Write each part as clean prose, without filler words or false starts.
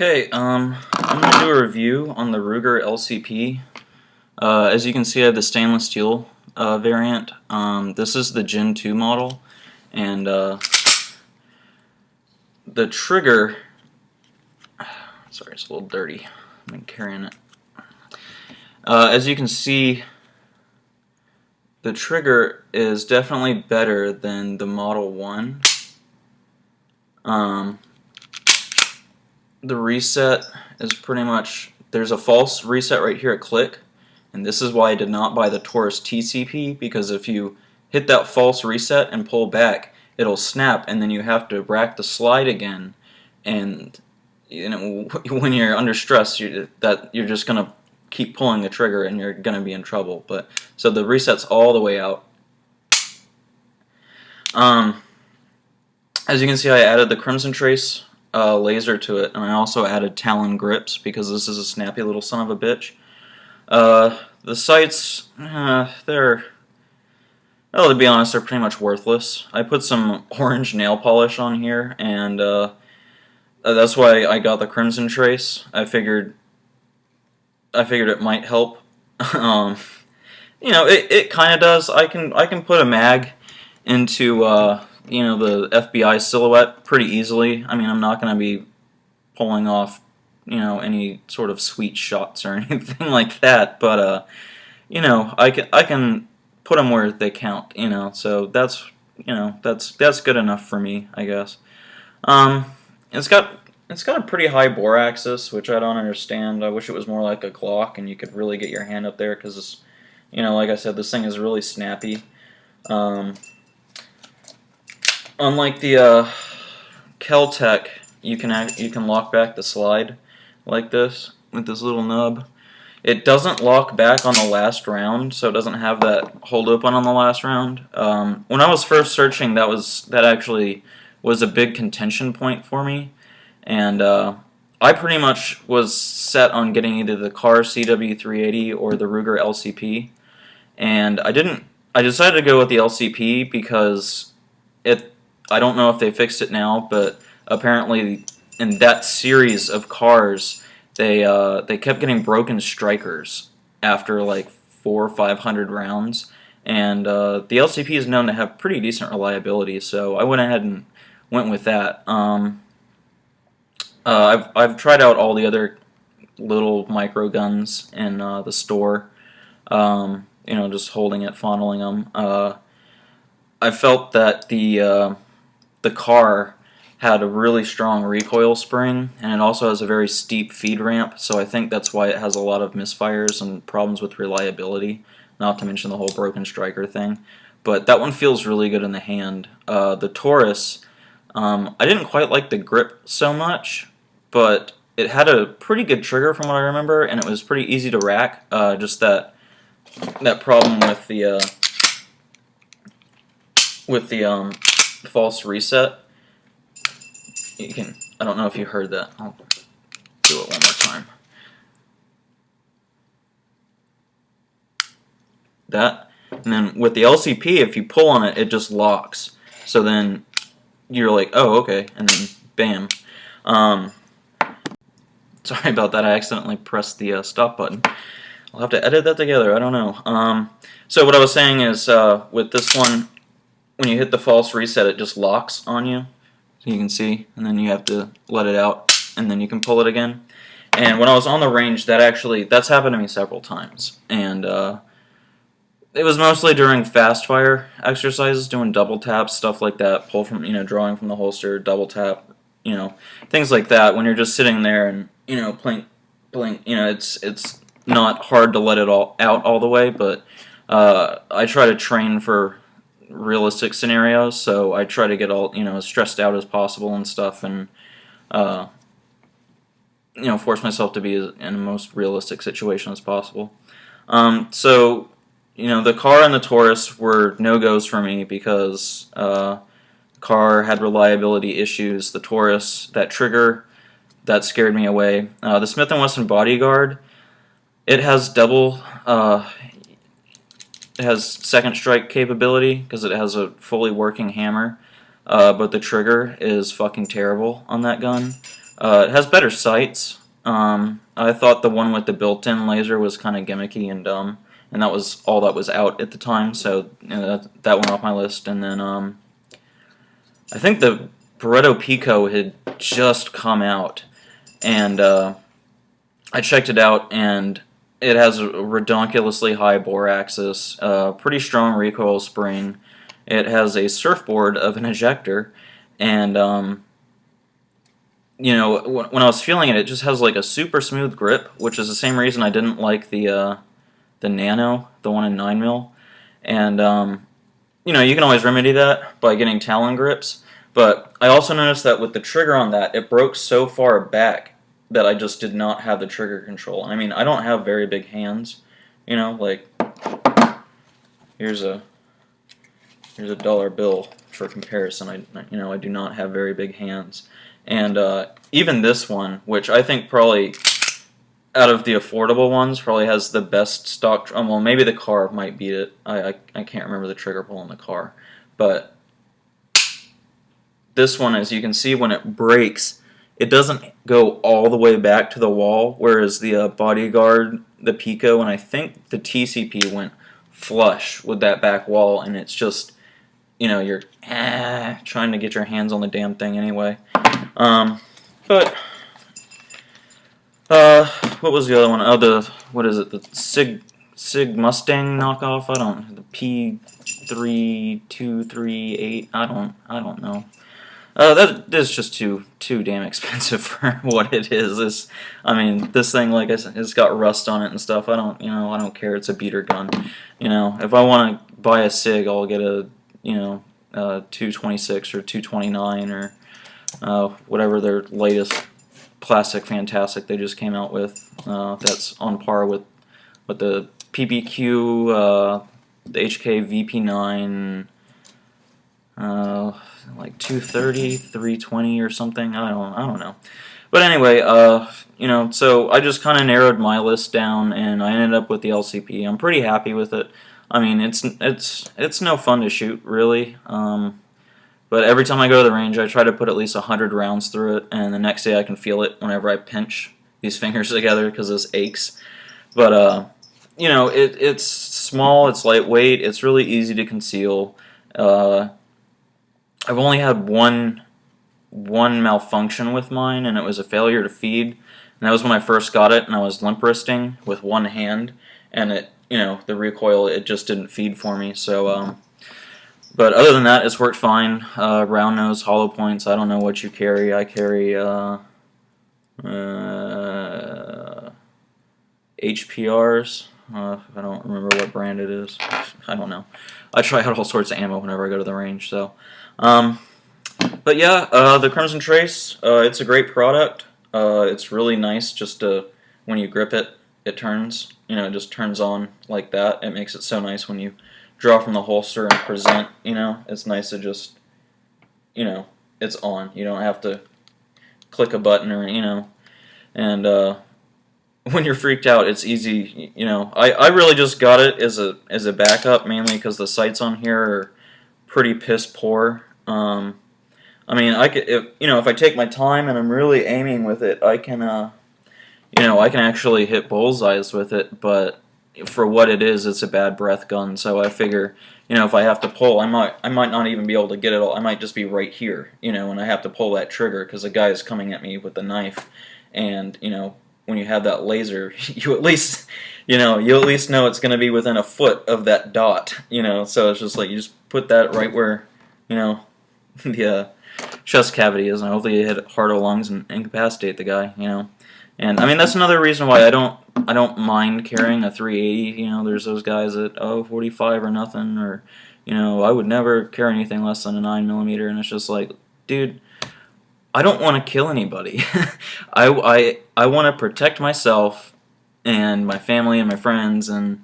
Okay, I'm going to do a review on the Ruger LCP. As you can see, I have the stainless steel variant. This is the Gen 2 model, and the trigger, sorry, it's a little dirty. I've been carrying it. As you can see, the trigger is definitely better than the Model 1. The reset is pretty much, there's a false reset right here at click, and this is why I did not buy the Taurus TCP, because if you hit that false reset and pull back, it'll snap, and then you have to rack the slide again, and you know, when you're under stress, you're just going to keep pulling the trigger and you're going to be in trouble. But so the reset's all the way out. As you can see, I added the Crimson Trace laser to it, and I also added Talon grips because this is a snappy little son of a bitch. The sights, they're, well, to be honest, they're pretty much worthless. I put some orange nail polish on here, and that's why I got the Crimson Trace. I figured it might help. You know, it kind of does. I can put a mag into you know, the FBI silhouette pretty easily. I mean, I'm not going to be pulling off, you know, any sort of sweet shots or anything like that, but you know, I can put them where they count, you know. So that's, you know, that's good enough for me, I guess. It's got a pretty high bore axis, which I don't understand. I wish it was more like a Glock and you could really get your hand up there, because, you know, like I said, this thing is really snappy. Unlike the Kel-Tec, you can lock back the slide like this with this little nub. It doesn't lock back on the last round, so it doesn't have that hold open on the last round. When I was first searching, that actually was a big contention point for me, and I pretty much was set on getting either the Car CW380 or the Ruger LCP, and I decided to go with the LCP because I don't know if they fixed it now, but apparently in that series of cars, they kept getting broken strikers after like 400 or 500 rounds, and the LCP is known to have pretty decent reliability, so I went ahead and went with that. I've tried out all the other little micro guns in the store, you know, just holding it, fondling them. I felt that the car had a really strong recoil spring, and it also has a very steep feed ramp, so I think that's why it has a lot of misfires and problems with reliability, not to mention the whole broken striker thing. But that one feels really good in the hand. The Taurus, I didn't quite like the grip so much, but it had a pretty good trigger from what I remember, and it was pretty easy to rack. Just that problem with the false reset. I don't know if you heard that. I'll do it one more time. That, and then with the LCP, if you pull on it, it just locks. So then you're like, oh, okay, and then bam. Sorry about that. I accidentally pressed the stop button. I'll have to edit that together. I don't know. So what I was saying is, with this one, when you hit the false reset, it just locks on you, so you can see, and then you have to let it out, and then you can pull it again. And when I was on the range, that's happened to me several times, and it was mostly during fast fire exercises, doing double taps, stuff like that, pull from, you know, drawing from the holster, double tap, you know, things like that. When you're just sitting there and, you know, blink, you know, it's not hard to let it all out all the way, but I try to train for realistic scenarios, so I try to get all, you know, as stressed out as possible and stuff, and you know, force myself to be in the most realistic situation as possible. So, you know, the Car and the Taurus were no-goes for me because Car had reliability issues. The Taurus, that trigger, that scared me away. The Smith & Wesson Bodyguard, it has it has second strike capability because it has a fully working hammer, but the trigger is fucking terrible on that gun. It has better sights. I thought the one with the built-in laser was kind of gimmicky and dumb, and that was all that was out at the time, so that went off my list. And then I think the Pareto Pico had just come out, and I checked it out, and it has a redonkulously high bore axis, pretty strong recoil spring. It has a surfboard of an ejector, and you know, when I was feeling it, it just has like a super smooth grip, which is the same reason I didn't like the Nano, the one in 9mm. And you know, you can always remedy that by getting Talon grips. But I also noticed that with the trigger on that, it broke so far back that I just did not have the trigger control. And I mean, I don't have very big hands, you know, like here's a dollar bill for comparison. I do not have very big hands. And even this one, which I think probably out of the affordable ones, probably has the best stock. Well, maybe the car might beat it. I can't remember the trigger pull in the car, but this one, as you can see, when it breaks, it doesn't go all the way back to the wall, whereas the Bodyguard, the Pico, and I think the TCP went flush with that back wall, and it's just, you know, you're trying to get your hands on the damn thing anyway. But what was the other one? Oh, what is it? The Sig Mustang knockoff? I don't. The P3238. I don't know. That is just too damn expensive for what it is. I mean, this thing, like I said, it's got rust on it and stuff. I don't care. It's a beater gun. You know, if I want to buy a Sig, I'll get a 226 or 229 or whatever their latest plastic fantastic they just came out with. That's on par with the PBQ, the HK VP9. Like 230, 320 or something. I don't know. But anyway, so I just kind of narrowed my list down, and I ended up with the LCP. I'm pretty happy with it. I mean, it's no fun to shoot, really. But every time I go to the range, I try to put at least 100 rounds through it, and the next day I can feel it whenever I pinch these fingers together because this aches. But it's small, it's lightweight, it's really easy to conceal. I've only had one malfunction with mine, and it was a failure to feed. And that was when I first got it, and I was limp wristing with one hand, and the recoil, it just didn't feed for me. So, but other than that, it's worked fine. Round nose, hollow points. I don't know what you carry. I carry HPRs. I don't remember what brand it is. I don't know. I try out all sorts of ammo whenever I go to the range. So. But yeah, the Crimson Trace, it's a great product. It's really nice just when you grip it, it turns. It just turns on like that. It makes it so nice when you draw from the holster and present, It's nice to just, it's on. You don't have to click a button or, and when you're freaked out, it's easy, I really just got it as a backup, mainly because the sights on here are pretty piss poor. I mean, if I take my time and I'm really aiming with it, I can actually hit bullseyes with it. But for what it is, it's a bad breath gun. So I figure, if I have to pull, I might not even be able to get it all. I might just be right here, and I have to pull that trigger because the guy is coming at me with a knife. And when you have that laser, you at least know it's going to be within a foot of that dot. So it's just like you just put that right where, the chest cavity is, and hopefully you hit heart or lungs and incapacitate the guy, And I mean, that's another reason why I don't mind carrying a 380. There's those guys that 45 or nothing, or I would never carry anything less than a 9mm, and it's just like, dude, I don't want to kill anybody. I want to protect myself and my family and my friends, and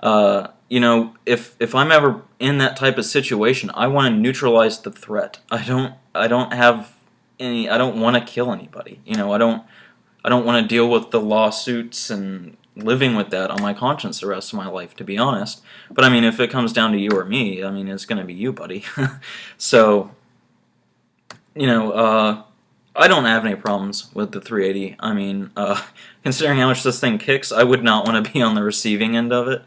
if I'm ever in that type of situation, I want to neutralize the threat. I don't want to kill anybody. I don't want to deal with the lawsuits and living with that on my conscience the rest of my life, to be honest. But I mean, if it comes down to you or me, I mean, it's going to be you, buddy. So, I don't have any problems with the 380. I mean, considering how much this thing kicks, I would not want to be on the receiving end of it.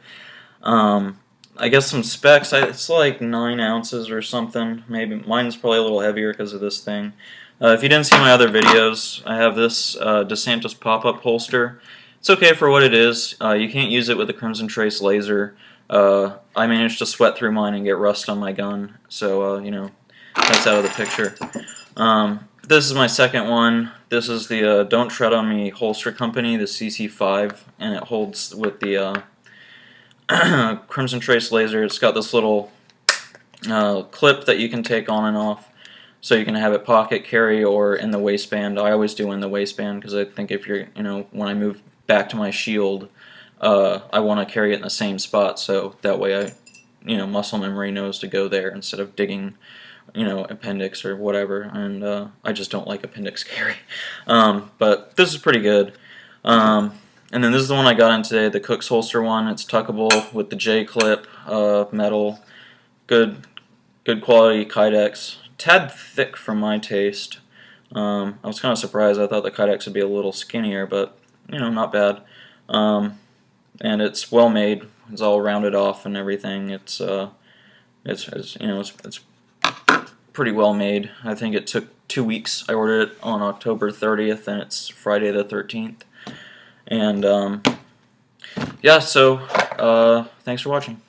Um, I guess some specs, it's like 9 ounces or something. Maybe mine's probably a little heavier because of this thing. If you didn't see my other videos, I have this DeSantis pop-up holster. It's okay for what it is. You can't use it with the Crimson Trace laser. I managed to sweat through mine and get rust on my gun, so you know, that's out of the picture. This is my second one. This is the Don't Tread on Me holster company, the CC5, and it holds with the Crimson Trace laser. It's got this little clip that you can take on and off, so you can have it pocket carry or in the waistband. I always do in the waistband because I think if you're, you know, when I move back to my shield, I want to carry it in the same spot, so that way I, you know, muscle memory knows to go there instead of digging, you know, appendix or whatever. And I just don't like appendix carry. But this is pretty good. And then this is the one I got in today, the Cook's holster one. It's tuckable with the J-clip, metal, good quality Kydex. Tad thick for my taste. I was kind of surprised. I thought the Kydex would be a little skinnier, but you know, not bad. And it's well made. It's all rounded off and everything. It's you know, it's pretty well made. I think it took 2 weeks. I ordered it on October 30th, and it's Friday the 13th. And yeah, so thanks for watching.